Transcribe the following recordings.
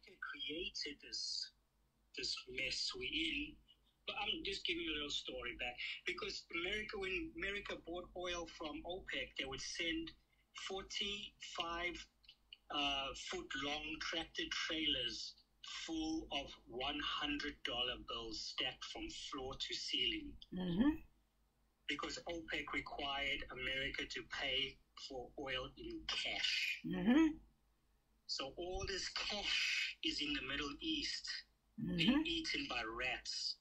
America created this mess we're in. But I'm just giving you a little story back. Because when America bought oil from OPEC, they would send 45-foot-long tractor trailers full of $100 bills stacked from floor to ceiling. Because OPEC required America to pay for oil in cash. So all this cash is in the Middle East being eaten by rats.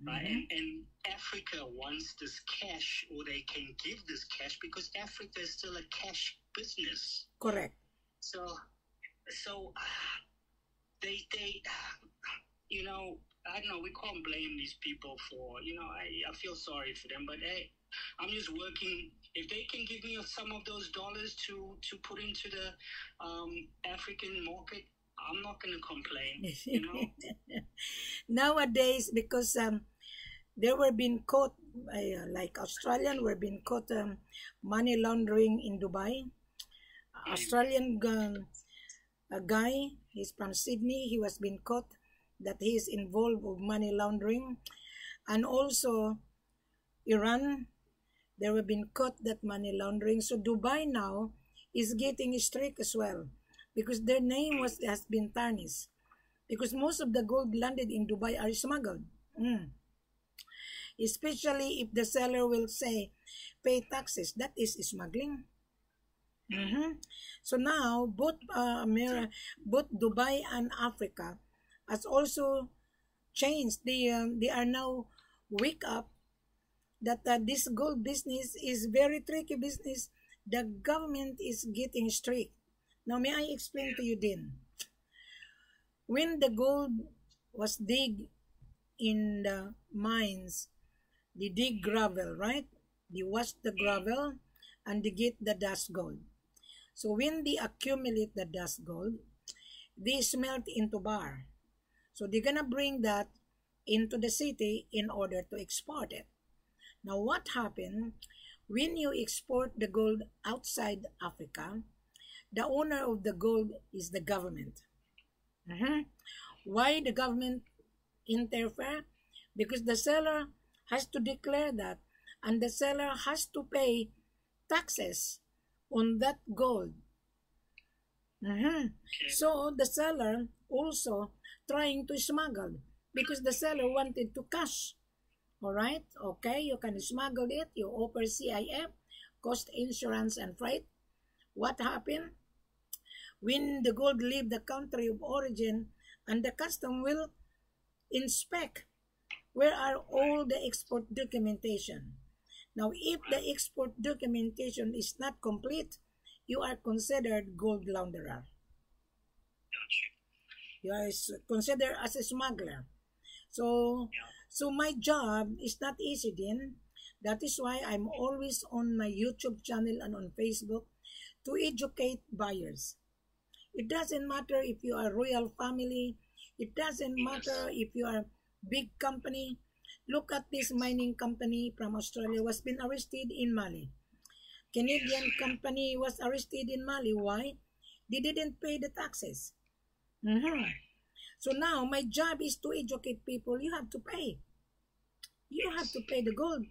Right? And Africa wants this cash, or they can give this cash, because Africa is still a cash business. Correct. So they you know, I don't know, we can't blame these people for, you know, I feel sorry for them, but hey, I'm just working. If they can give me some of those dollars to put into the African market, I'm not going to complain, you know. Nowadays, because they were being caught, like Australian were being caught money laundering in Dubai. Australian a guy, he's from Sydney, he was being caught that he is involved with money laundering. And also Iran, they were being caught that money laundering. So Dubai now is getting strict as well, because their name has been tarnished, because most of the gold landed in Dubai are smuggled. Especially if the seller will say pay taxes, that is smuggling. So now both Dubai and Africa has also changed. They are now wake up that this gold business is very tricky business. The government is getting strict. Now may I explain to you then? When the gold was dig in the mines, they dig gravel, right? They wash the gravel and they get the dust gold. So when they accumulate the dust gold, they smelt into bar. So they're gonna bring that into the city in order to export it. Now what happened when you export the gold outside Africa? The owner of the gold is the government. Why the government interfere? Because the seller has to declare that, and the seller has to pay taxes on that gold. So the seller also trying to smuggle, because the seller wanted to cash. All right, okay, you can smuggle it, you offer CIF, cost, insurance, and freight. What happened? When the gold leave the country of origin, and the custom will inspect where are all the export documentation. Now, if the export documentation is not complete, you are considered gold launderer. You are considered as a smuggler. So my job is not easy then. That is why I'm always on my YouTube channel and on Facebook to educate buyers. It doesn't matter if you are royal family. It doesn't matter if you are big company. Look at this mining company from Australia was been arrested in Mali. Canadian company was arrested in Mali. Why? They didn't pay the taxes. So now my job is to educate people. You have to pay. You have to pay the gold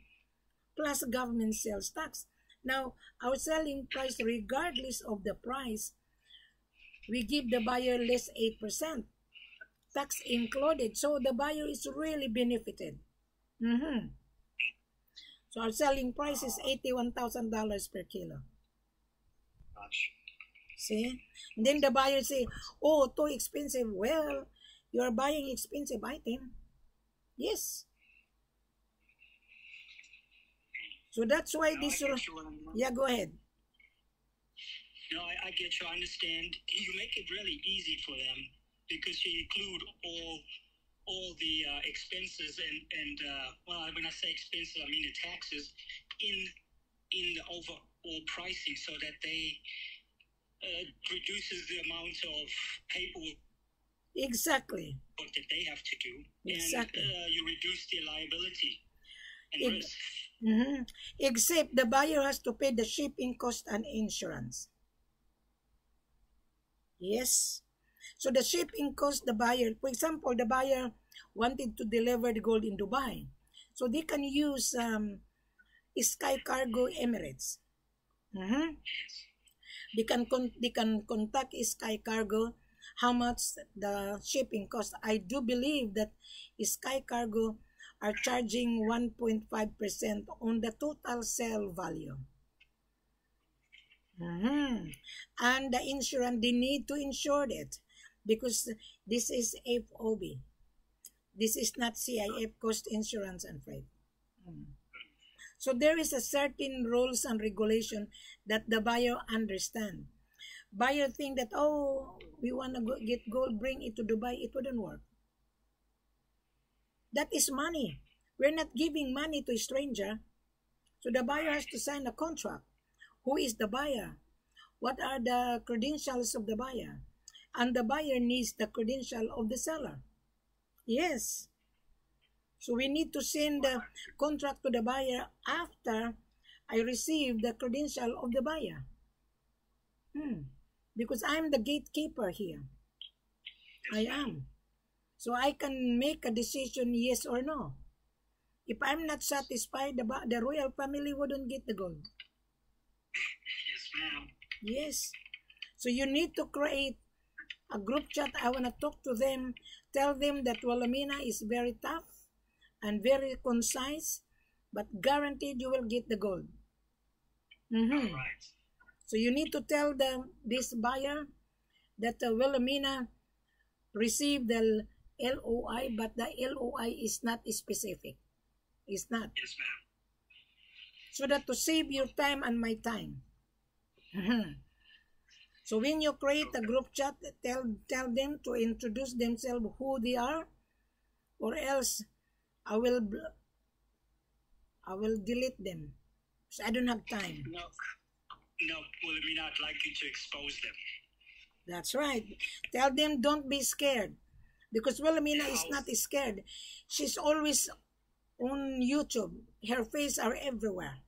plus government sales tax. Now our selling price, regardless of the price, we give the buyer less 8%, tax included. So the buyer is really benefited. So our selling price is $81,000 per kilo. See? And then the buyer say, oh, too expensive. Well, you are buying expensive item. Yes. So that's why this... Yeah, go ahead. No, I get you. I understand. You make it really easy for them because you include all the expenses and well, when I say expenses, I mean the taxes in the overall pricing, so that they reduces the amount of paperwork exactly that they have to do, exactly. And you reduce their liability and risk. Except the buyer has to pay the shipping cost and insurance. Yes. So the shipping cost the buyer. For example, the buyer wanted to deliver the gold in Dubai. So they can use Sky Cargo Emirates. They can contact Sky Cargo how much the shipping cost. I do believe that Sky Cargo are charging 1.5% on the total sale value. And the insurance, they need to insure it because this is FOB. This is not CIF, cost insurance and freight. So there is a certain rules and regulation that the buyer understand. Buyer think that, oh, we want to get gold, bring it to Dubai. It wouldn't work. That is money. We're not giving money to a stranger. So the buyer has to sign a contract. Who is the buyer? What are the credentials of the buyer? And the buyer needs the credential of the seller. Yes. So we need to send the contract to the buyer after I receive the credential of the buyer. Because I'm the gatekeeper here. I am. So I can make a decision yes or no. If I'm not satisfied, the royal family wouldn't get the gold. Yes, ma'am. Yes. So you need to create a group chat. I want to talk to them. Tell them that Wilhelmina is very tough and very concise, but guaranteed you will get the gold. Right. So you need to tell this buyer that Wilhelmina received the LOI, but the LOI is not specific. It's not. Yes, ma'am. So that to save your time and my time. So when you create a group chat, tell them to introduce themselves, who they are, or else I will delete them. So I don't have time. No, Wilhelmina, I'd like you to expose them. That's right. Tell them don't be scared. Because Wilhelmina is not scared. She's always on YouTube. Her face are everywhere.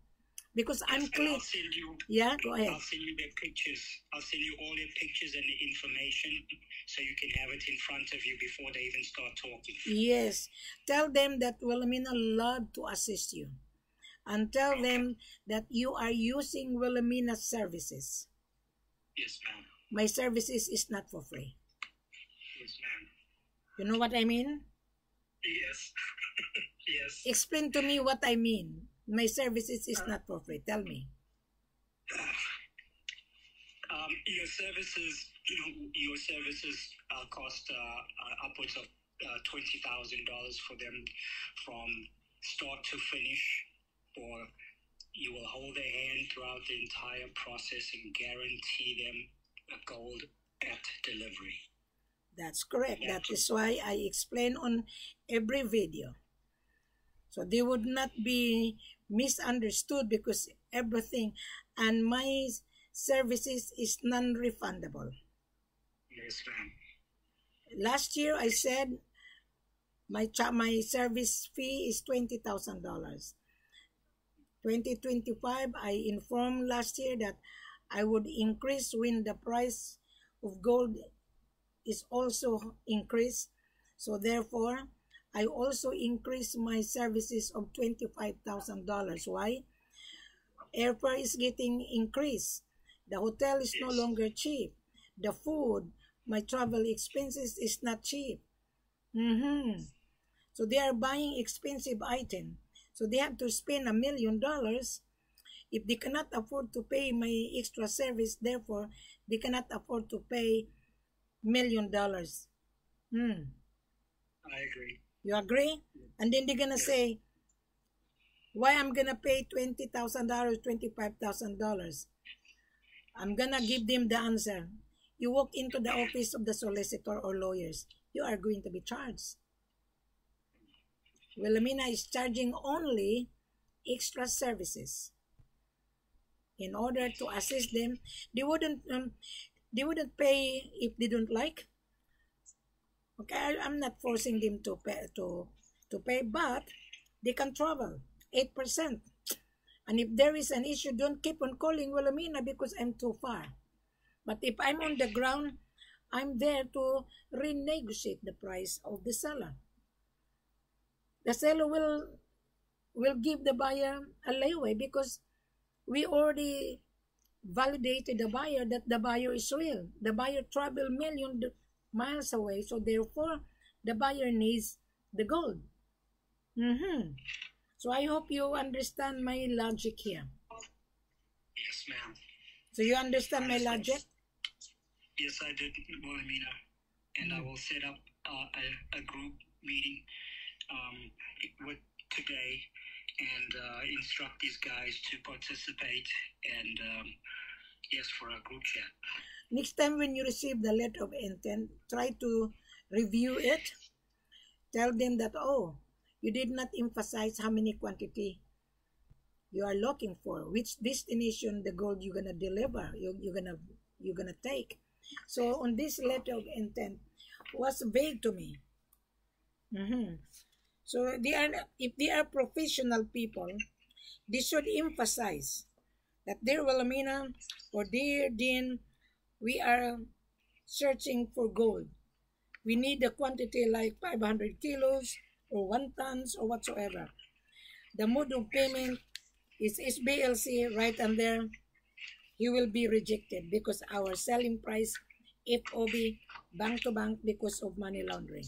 Because I'm clear. I'll send you. Yeah, go ahead. I'll send you their pictures. I'll send you all their pictures and the information so you can have it in front of you before they even start talking. Yes. Tell them that Wilhelmina love to assist you. And tell them that you are using Wilhelmina's services. Yes, ma'am. My services is not for free. Yes, ma'am. You know what I mean? Yes. Yes. Explain to me what I mean. My services is not for free. Tell me. Your services cost upwards of $20,000 for them from start to finish, or you will hold their hand throughout the entire process and guarantee them gold at delivery. That's correct. That is why I explain on every video. So they would not be misunderstood, because everything and my services is non-refundable. Yes, ma'am. Last year I said my service fee is $20,000. 2025 I informed last year that I would increase when the price of gold is also increased. So therefore I also increased my services of $25,000. Why? Airfare is getting increased. The hotel is no longer cheap. The food, my travel expenses is not cheap. So they are buying expensive items. So they have to spend $1 million. If they cannot afford to pay my extra service, therefore they cannot afford to pay $1 million. I agree. You agree? And then they're gonna say, why I'm gonna pay $20,000, $25,000? I'm gonna give them the answer. You walk into the office of the solicitor or lawyers, you are going to be charged. Wilhelmina is charging only extra services. In order to assist them, they wouldn't pay if they don't like. Okay, I'm not forcing them to pay, but they can travel 8%. And if there is an issue, don't keep on calling Wilhelmina because I'm too far. But if I'm on the ground, I'm there to renegotiate the price of the seller. The seller will give the buyer a layaway because we already validated the buyer that the buyer is real. The buyer traveled miles away, so therefore the buyer needs the gold. So I hope you understand my logic here. Yes, ma'am. So you understand my logic? Yes, I did, Wilhelmina. And I will set up a group meeting with today and instruct these guys to participate and yes, for a group chat. Next time when you receive the letter of intent, try to review it. Tell them that, oh, you did not emphasize how many quantity you are looking for, which destination the gold you're gonna deliver, you're gonna take. So on this letter of intent was vague to me. So if they are professional people, they should emphasize that dear Wilhelmina or dear Dean, we are searching for gold. We need a quantity like 500 kilos or 1 tons or whatsoever. The mode of payment is SBLC right under. He will be rejected because our selling price FOB bank to bank because of money laundering.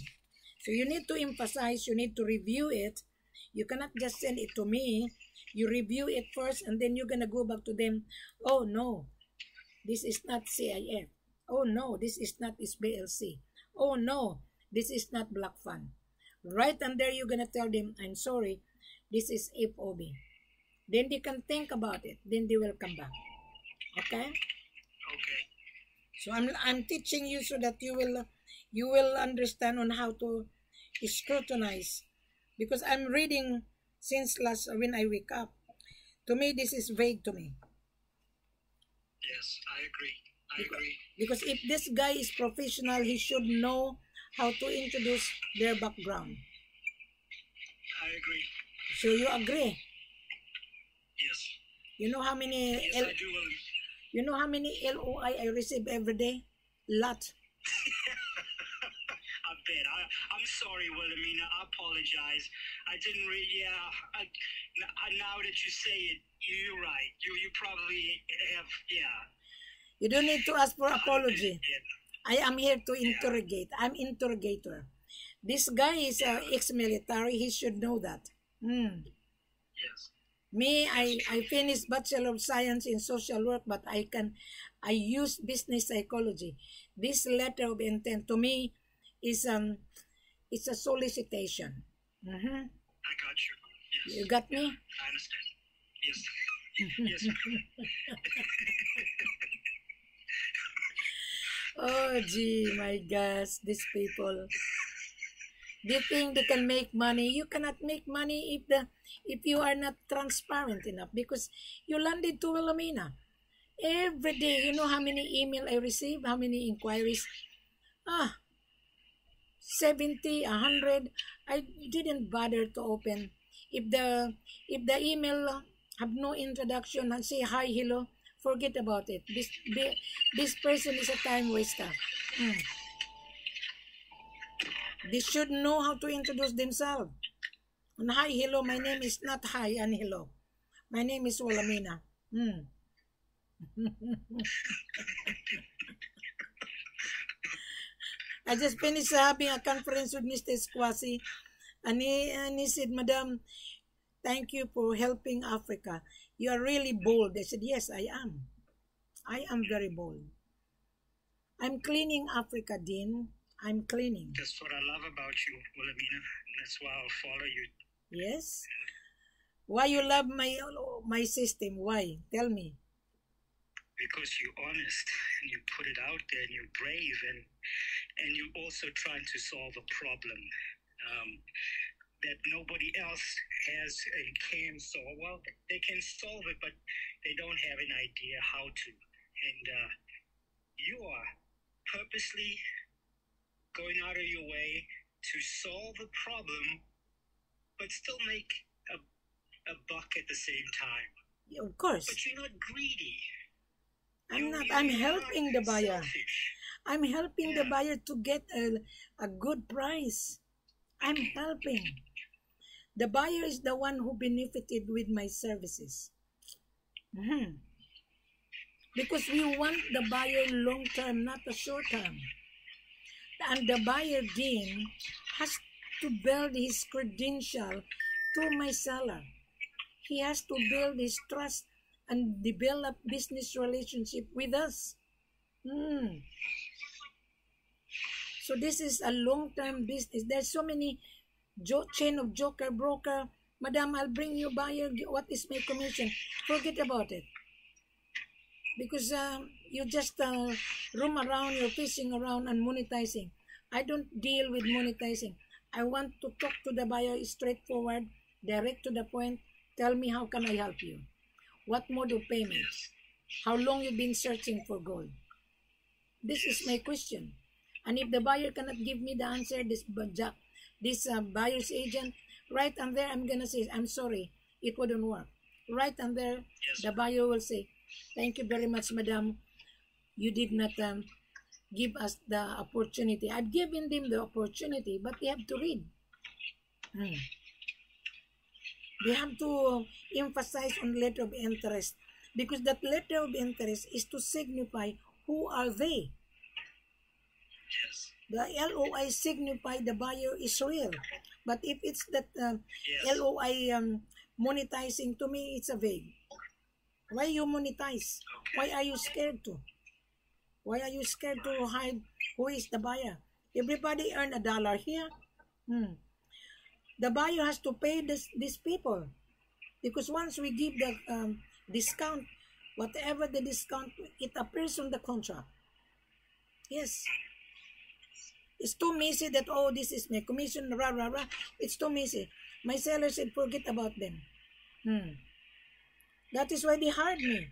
So you need to emphasize, you need to review it. You cannot just send it to me. You review it first and then you're going to go back to them. Oh no, this is not CIF. Oh no, this is not SBLC. Oh no, this is not Black Fund. Right under you're going to tell them, I'm sorry, this is FOB. Then they can think about it. Then they will come back. Okay? Okay. So I'm teaching you so that you will understand on how to scrutinize, because I'm reading since when I wake up. To me, this is vague to me. Yes, I agree. Because if this guy is professional, he should know how to introduce their background. I agree. So you agree? Yes. You know how many? Yes, I do. You know how many LOI I receive every day? Lot. I bet. I'm sorry, Wilhelmina. I apologize. I didn't now that you say it, you're right. You probably have, You don't need to ask for apology. I am here to interrogate. I'm interrogator. This guy is ex-military. He should know that. Yes. Me, I finished Bachelor of Science in Social Work, but I use business psychology. This letter of intent to me is it's a solicitation. I got you. Yes. You got me? I understand. Yes. Yes. Oh gee, my gosh, these people. They think they can make money. You cannot make money if you are not transparent enough, because you landed to Wilhelmina. Every day, you know how many email I receive, how many inquiries? 70, 100. I didn't bother to open. If the email have no introduction and say hi, hello, forget about it. This person is a time waster. They should know how to introduce themselves. And hi, hello, my name is not hi and hello. My name is Wilhelmina. I just finished having a conference with Mr. Squasi, and he said, Madam, thank you for helping Africa. You are really bold. I said, yes, I am. I am very bold. I'm cleaning Africa, Dean. I'm cleaning. That's what I love about you, Wilhelmina. That's why I'll follow you. Yes? Why you love my system? Why? Tell me. Because you're honest and you put it out there and you're brave and you're also trying to solve a problem that nobody else has and can solve. Well, they can solve it, but they don't have an idea how to. And you are purposely going out of your way to solve a problem, but still make a buck at the same time. Yeah, of course. But you're not greedy. I'm not. I'm helping the buyer. I'm helping the buyer to get a good price. I'm helping. The buyer is the one who benefited with my services. Because we want the buyer long term, not a short term. And the buyer, Dean, has to build his credential to my seller. He has to build his trust and develop business relationship with us. So this is a long-term business. There's so many chain of joker broker. Madam, I'll bring you buyer. What is my commission? Forget about it. Because you just roam around, you're fishing around and monetizing. I don't deal with monetizing. I want to talk to the buyer straightforward, direct to the point. Tell me, how can I help you? What mode of payment? How long you've been searching for gold? This is my question. And if the buyer cannot give me the answer, this buyer's agent, right and there, I'm going to say, I'm sorry, it wouldn't work. Right and there, the buyer will say, thank you very much, madam. You did not give us the opportunity. I've given them the opportunity, but they have to read. They have to emphasize on letter of interest, because that letter of interest is to signify who are they. The LOI signify the buyer is real. But if it's that LOI monetizing, to me, it's a vague. Why you monetize? Why are you scared to? Why are you scared to hide who is the buyer? Everybody earn $1 here. The buyer has to pay these people. Because once we give the discount, whatever the discount, it appears on the contract. Yes. It's too messy that, oh, this is my commission, rah, rah, rah. It's too messy. My seller said, forget about them. That is why they hired me.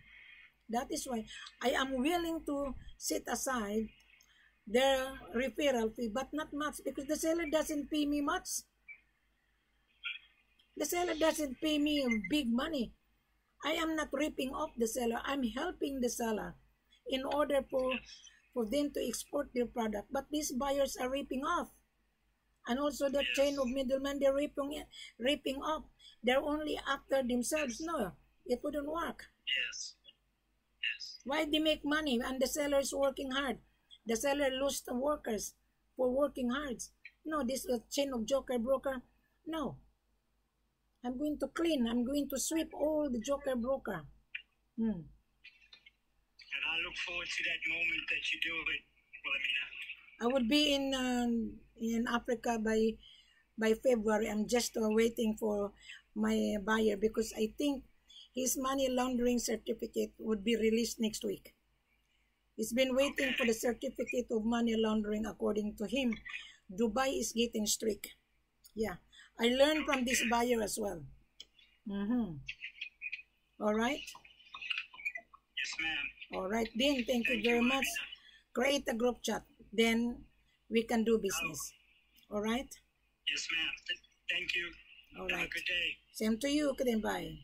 That is why I am willing to set aside their referral fee, but not much, because the seller doesn't pay me much. The seller doesn't pay me big money. I am not ripping off the seller. I'm helping the seller in order for them to export their product. But these buyers are ripping off. And also the chain of middlemen, they're ripping off. They're only after themselves. No, it wouldn't work. Why they make money and the seller is working hard? The seller lost the workers for working hard. No, this is a chain of joker broker. No. I'm going to clean. I'm going to sweep all the joker broker. And I look forward to that moment that you do it, Wilhelmina. I would be in Africa by February. I'm just waiting for my buyer, because I think his money laundering certificate would be released next week. He's been waiting for the certificate of money laundering. According to him, Dubai is getting strict. Yeah, I learned from this buyer as well. All right. Yes, ma'am. All right, then. Thank you very much. Create a group chat. Then we can do business. All right? Yes, ma'am. Thank you. All right. Have a good day. Same to you. Okay, then, bye.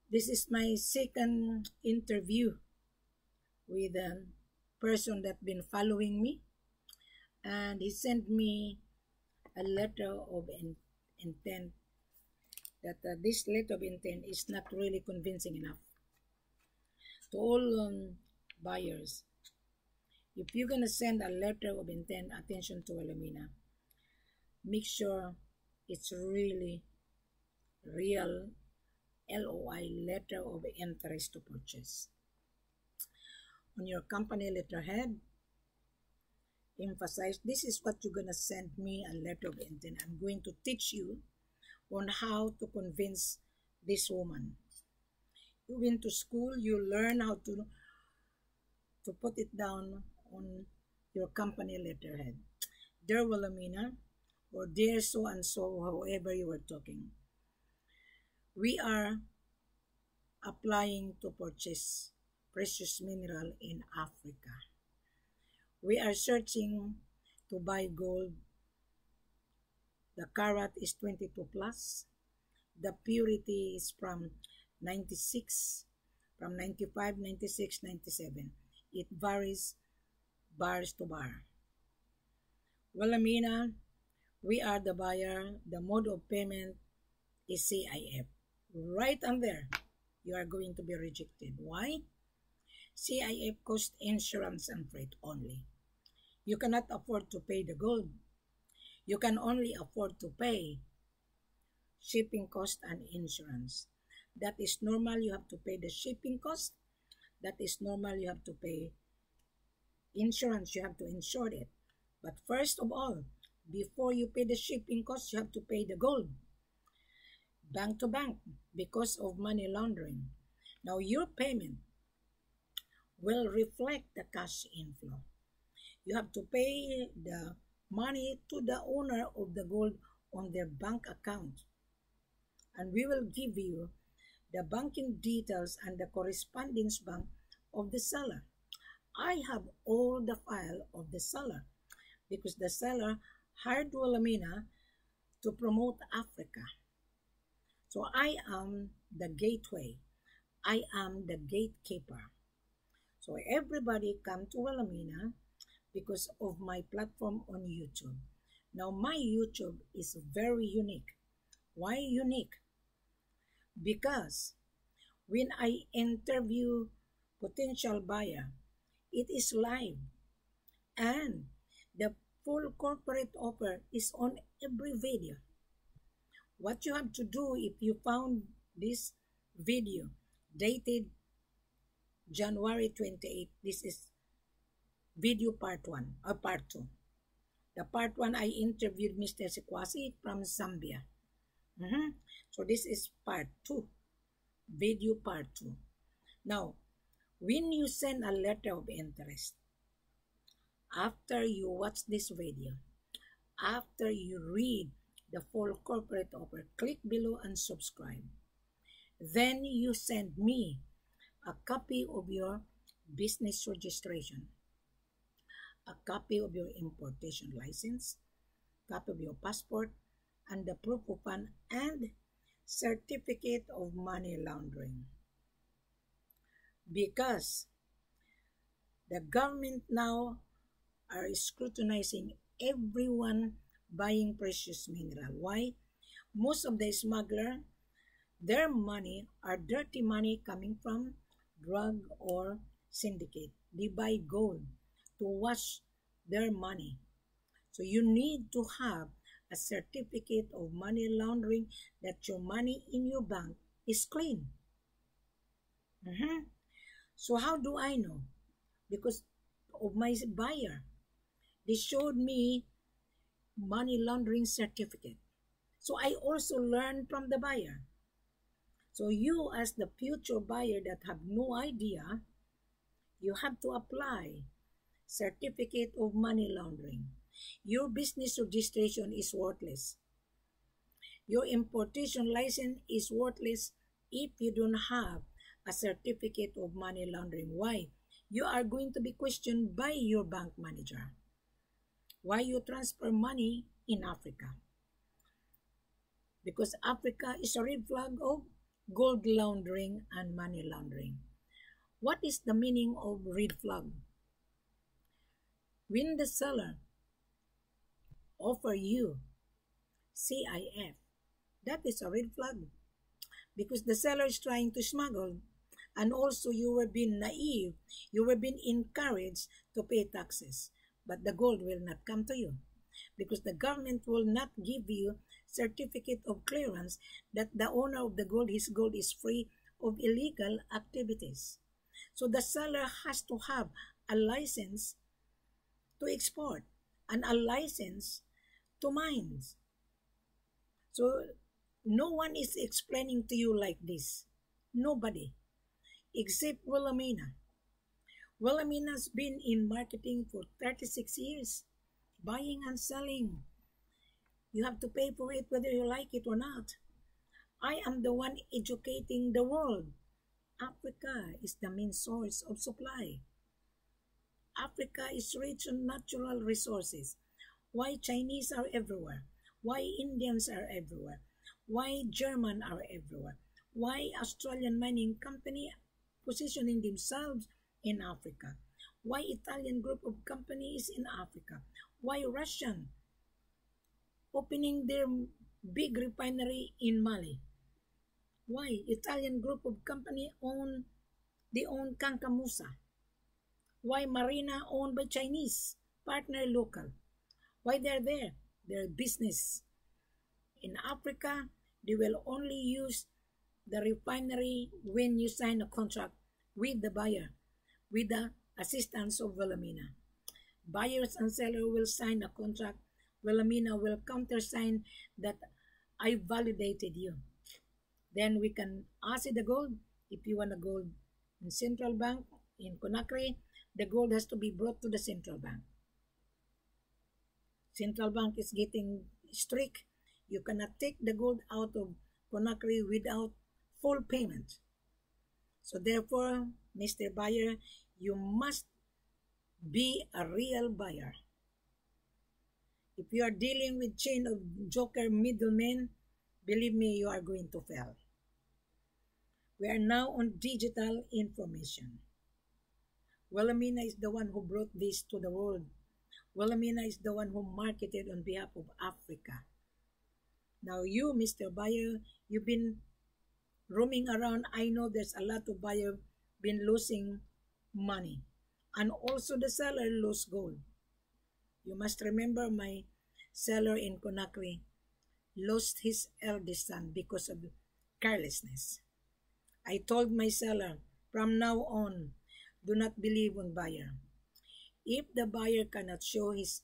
This is my second interview with a person that been following me. And he sent me a letter of intent. That this letter of intent is not really convincing enough. To all buyers, if you're going to send a letter of intent, attention to Wilhelmina, make sure it's really real LOI, letter of interest to purchase. On your company letterhead, emphasize, this is what you're going to send me, a letter of intent. I'm going to teach you on how to convince this woman. You went to school, you learn how to put it down on your company letterhead. Dear Wilhelmina, or dear so-and-so, however you were talking, we are applying to purchase precious mineral in Africa. We are searching to buy gold. The carat is 22 plus. The purity is from 96. from 95, 96, 97. It varies bars to bar. Wilhelmina, we are the buyer. The mode of payment is CIF. Right on there, you are going to be rejected. Why? CIF costs insurance and freight only. You cannot afford to pay the gold. You can only afford to pay shipping cost and insurance. That is normal. You have to pay the shipping cost. That is normal. You have to pay insurance. You have to insure it. But first of all, before you pay the shipping cost, you have to pay the gold. Bank to bank, because of money laundering. Now, your payment will reflect the cash inflow. You have to pay the money to the owner of the gold on their bank account. And we will give you the banking details and the correspondence bank of the seller. I have all the file of the seller because the seller hired Wilhelmina to promote Africa. So I am the gateway. I am the gatekeeper. So everybody come to Wilhelmina because of my platform on YouTube. Now my YouTube is very unique. Why unique? Because when I interview potential buyer, it is live and the full corporate offer is on every video. What you have to do if you found this video dated January 28, this is video part 1 or part 2. The part 1 I interviewed Mr. Sekwasi from Zambia. So this is part 2, video part 2. Now, when you send a letter of interest, after you watch this video, after you read the full corporate offer, click below and subscribe. Then you send me a copy of your business registration, a copy of your importation license, copy of your passport, and the proof of fund and certificate of money laundering. Because the government now are scrutinizing everyone buying precious mineral. Why? Most of the smuggler, their money are dirty money coming from drug or syndicate. They buy gold to wash their money. So you need to have a certificate of money laundering that your money in your bank is clean. So how do I know? Because of my buyer. They showed me money laundering certificate. So I also learned from the buyer. So you as the future buyer that have no idea, you have to apply certificate of money laundering. Your business registration is worthless. Your importation license is worthless if you don't have a certificate of money laundering. Why? You are going to be questioned by your bank manager. Why you transfer money in Africa? Because Africa is a red flag of gold laundering and money laundering. What is the meaning of red flag? When the seller offer you CIF, that is a red flag because the seller is trying to smuggle, and also you were being naive, you were being encouraged to pay taxes, but the gold will not come to you because the government will not give you certificate of clearance that the owner of the gold, his gold is free of illegal activities. So the seller has to have a license to export and a license to mine. So no one is explaining to you like this. Nobody. Except Wilhelmina. Wilhelmina's been in marketing for 36 years. Buying and selling. You have to pay for it whether you like it or not. I am the one educating the world. Africa is the main source of supply. Africa is rich in natural resources. Why Chinese are everywhere? Why Indians are everywhere? Why German are everywhere? Why Australian mining company positioning themselves in Africa? Why Italian group of companies in Africa? Why Russian opening their big refinery in Mali? Why Italian group of company own Kankamusa? Why Marina owned by Chinese partner local? Why they're there? Their business. In Africa, they will only use the refinery when you sign a contract with the buyer, with the assistance of Wilhelmina. Buyers and seller will sign a contract. Wilhelmina will countersign that I validated you. Then we can ask you the gold. If you want a gold in Central Bank in Conakry, the gold has to be brought to the Central Bank. Central Bank is getting strict. You cannot take the gold out of Conakry without full payment. So therefore, Mr. Buyer, you must be a real buyer. If you are dealing with chain of joker middlemen, believe me, you are going to fail. We are now on digital information. Wilhelmina is the one who brought this to the world. Wilhelmina is the one who marketed on behalf of Africa. Now you, Mr. Buyer, you've been roaming around. I know there's a lot of buyers been losing money. And also the seller lost gold. You must remember my seller in Conakry lost his eldest son because of carelessness. I told my seller, from now on, do not believe on buyer. If the buyer cannot show his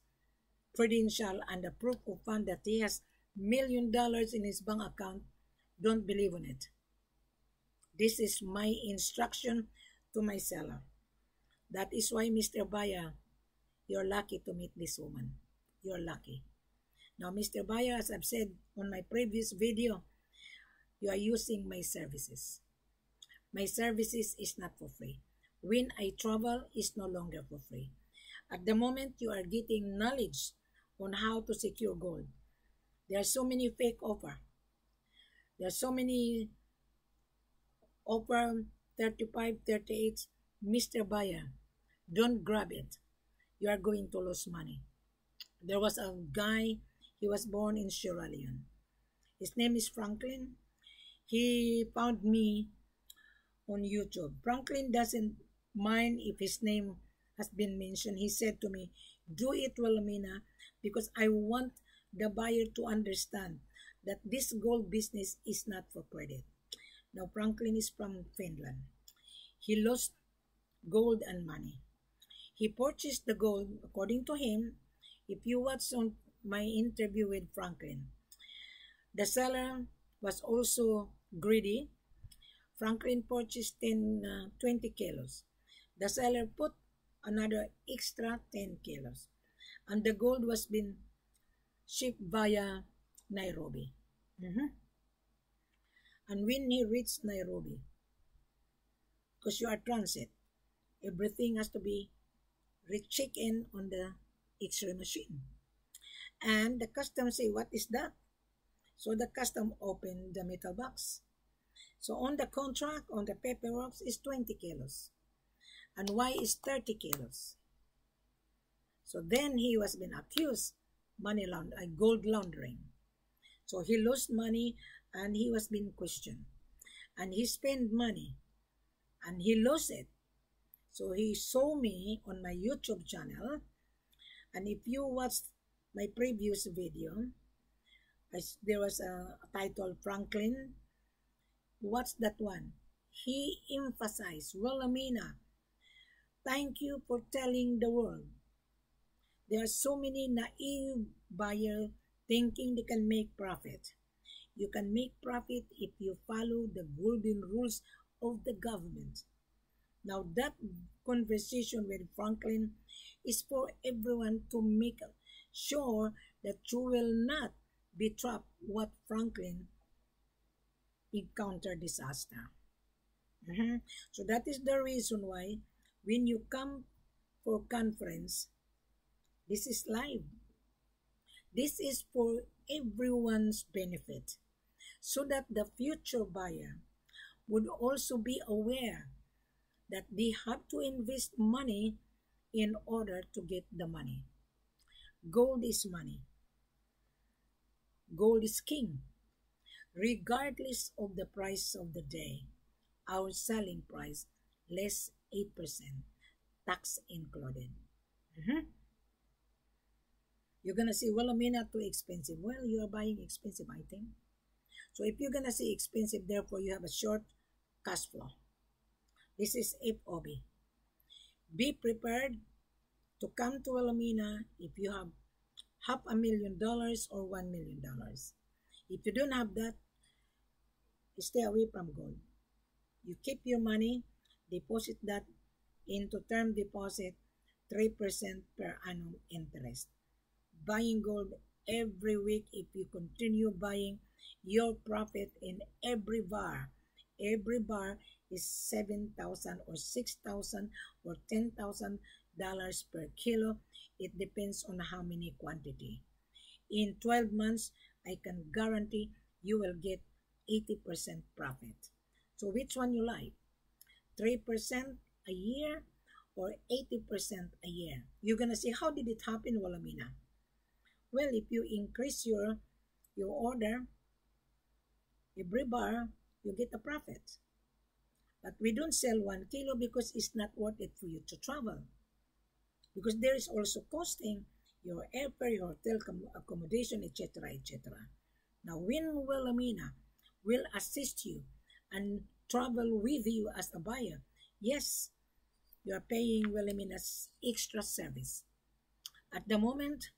credential and the proof of fund that he has $1 million in his bank account, don't believe on it. This is my instruction to my seller. That is why, Mr. Buyer, you're lucky to meet this woman. You're lucky. Now, Mr. Buyer, as I've said on my previous video, you are using my services. My services is not for free. When I travel, it's no longer for free. At the moment, you are getting knowledge on how to secure gold. There are so many fake offer. There are so many offer 35, 38. Mr. Buyer, don't grab it. You are going to lose money. There was a guy, he was born in Sierra Leone. His name is Franklin. He found me on YouTube. Franklin doesn't mind if his name has been mentioned. He said to me, do it, Wilhelmina, because I want the buyer to understand that this gold business is not for credit. Now, Franklin is from Finland. He lost gold and money. He purchased the gold, according to him. If you watch on my interview with Franklin, the seller was also greedy. Franklin purchased 20 kilos. The seller put another extra 10 kilos. And the gold was being shipped via Nairobi. And when he reached Nairobi, because you are transit, everything has to be rechecked in on the X-ray machine. And the custom say, what is that? So the custom opened the metal box. So on the contract, on the paperwork, is 20 kilos. And why is 30 kilos? So then he was being accused gold laundering. So he lost money and he was being questioned. And he spent money and he lost it. So he saw me on my YouTube channel. And if you watched my previous video, there was a title, Franklin. Watch that one. He emphasized, Wilhelmina, thank you for telling the world. There are so many naive buyers thinking they can make profit. You can make profit if you follow the golden rules of the government. Now that conversation with Franklin is for everyone to make sure that you will not be trapped what Franklin encountered disaster. So that is the reason why when you come for conference, this is live. This is for everyone's benefit so that the future buyer would also be aware that they have to invest money in order to get the money. Gold is money. Gold is king. Regardless of the price of the day, our selling price less 8%, tax included. Mhm. You're gonna say, well, Amina, too expensive. Well, you are buying expensive item. So if you're gonna say expensive, therefore you have a short cash flow. This is FOB. Be prepared to come to Wilhelmina if you have $500,000 or $1 million. If you don't have that, stay away from gold. You keep your money, deposit that into term deposit, 3% per annum interest. Buying gold every week, if you continue buying, your profit in every bar is $7,000 or $6,000 or $10,000 per kilo. It depends on how many quantity. In 12 months, I can guarantee you will get 80% profit. So which one you like? 3% a year or 80% a year? You're gonna say, how did it happen, Wilhelmina? Well, if you increase your order, every bar, you get a profit. But we don't sell 1 kilo because it's not worth it for you to travel. Because there is also costing your airfare, your hotel accommodation, etc., etc. Now, when Wilhelmina will assist you and travel with you as a buyer, yes, you are paying Wilhelmina's extra service. At the moment,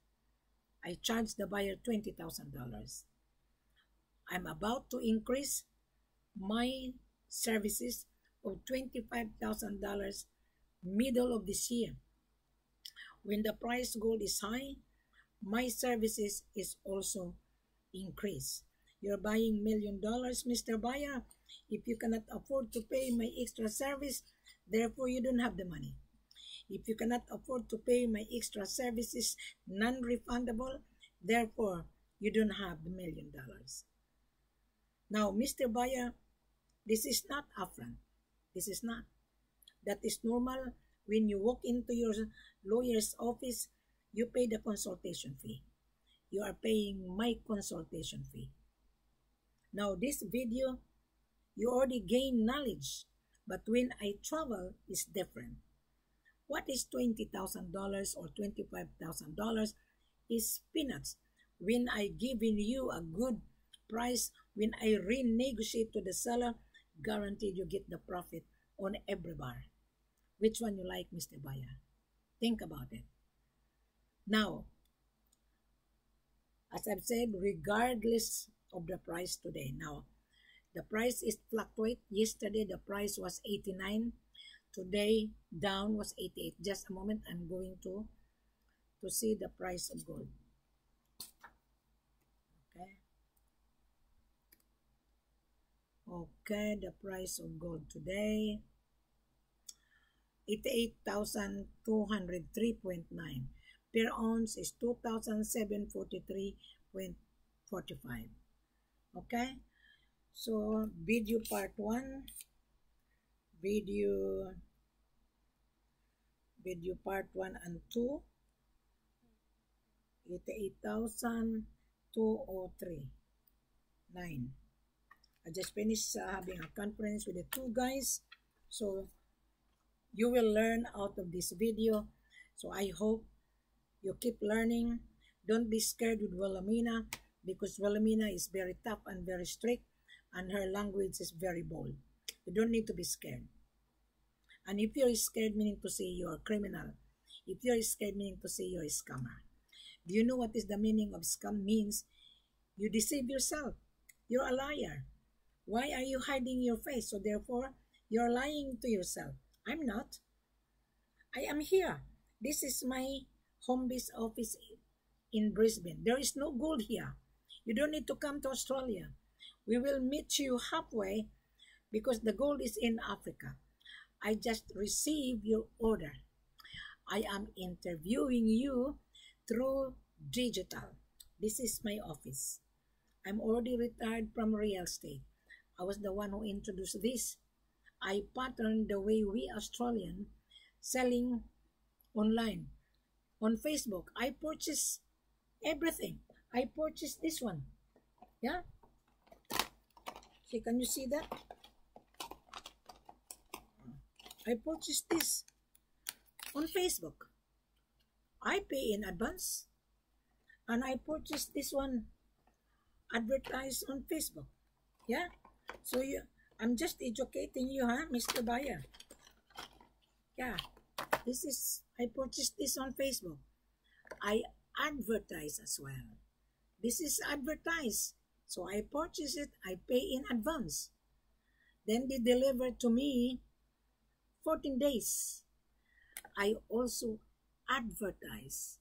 I charge the buyer $20,000. I'm about to increase my services of $25,000 middle of this year. When the price gold is high, my services is also increased. You're buying $1 million, Mr. Buyer. If you cannot afford to pay my extra service, therefore you don't have the money. If you cannot afford to pay my extra services, non-refundable, therefore you don't have the $1 million. Now, Mr. Buyer, this is not upfront. This is not. That is normal. When you walk into your lawyer's office, you pay the consultation fee. You are paying my consultation fee. Now, this video, you already gain knowledge. But when I travel, it's different. What is $20,000 or $25,000 is peanuts. When I given you a good price, when I renegotiate to the seller, guaranteed you get the profit on every bar. Which one you like, Mr. Buyer? Think about it. Now, as I've said, regardless of the price today, now, the price is fluctuate. Yesterday, the price was 89. Today, down was 88. Just a moment, I'm going to see the price of gold. Okay, the price of gold today, 88,203.9. Per ounce is 2,743.45. Okay, so video part 1, video part 1 and 2, 88,203.9. I just finished having a conference with the two guys, so you will learn out of this video. So I hope you keep learning. Don't be scared with Wilhelmina, because Wilhelmina is very tough and very strict, and her language is very bold. You don't need to be scared. And if you're scared, meaning to say you're a criminal. If you're scared, meaning to say you're a scammer. Do you know what is the meaning of scam? Means you deceive yourself. You're a liar. Why are you hiding your face? So therefore, you're lying to yourself. I'm not. I am here. This is my home base office in Brisbane. There is no gold here. You don't need to come to Australia. We will meet you halfway because the gold is in Africa. I just received your order. I am interviewing you through digital. This is my office. I'm already retired from real estate. I was the one who introduced this. I pattern the way we Australian selling online. On Facebook, I purchase everything. I purchase this one. Yeah? See, can you see that? I purchased this on Facebook. I pay in advance. And I purchased this one advertised on Facebook. Yeah? So I'm just educating you, huh, Mr. Buyer? Yeah. I purchased this on Facebook. I advertise as well. This is advertised. So I purchase it, I pay in advance. Then they deliver to me 14 days. I also advertise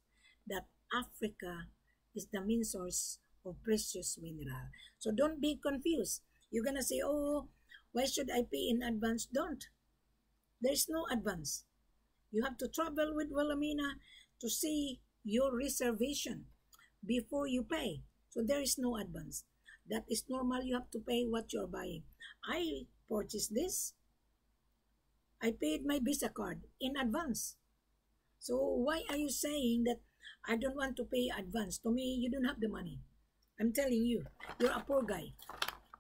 that Africa is the main source of precious mineral. So don't be confused. You're gonna say, oh, why should I pay in advance? Don't. There's no advance. You have to travel with Wilhelmina to see your reservation before you pay. So there is no advance. That is normal. You have to pay what you're buying. I purchased this. I paid my Visa card in advance. So why are you saying that I don't want to pay advance? To me, you don't have the money. I'm telling you, you're a poor guy.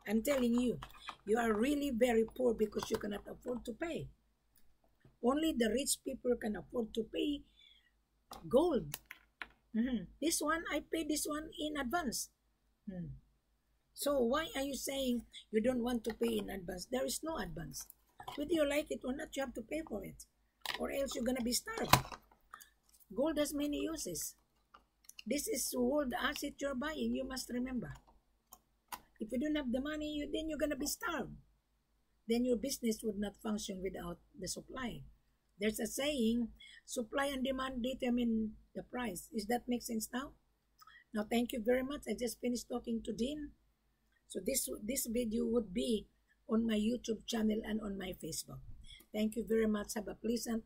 I'm telling you, you are really very poor because you cannot afford to pay. Only the rich people can afford to pay gold. This one, I paid this one in advance. So why are you saying you don't want to pay in advance? There is no advance. Whether you like it or not, you have to pay for it. Or else you're going to be starved. Gold has many uses. This is world asset you're buying, you must remember. If you don't have the money, then you're going to be starved. Then your business would not function without the supply. There's a saying, supply and demand determine the price. Does that make sense now? Now, thank you very much. I just finished talking to Dean. So this video would be on my YouTube channel and on my Facebook. Thank you very much. Have a pleasant,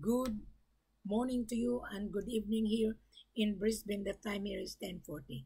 good morning to you and good evening here in Brisbane. The time here is 10:40.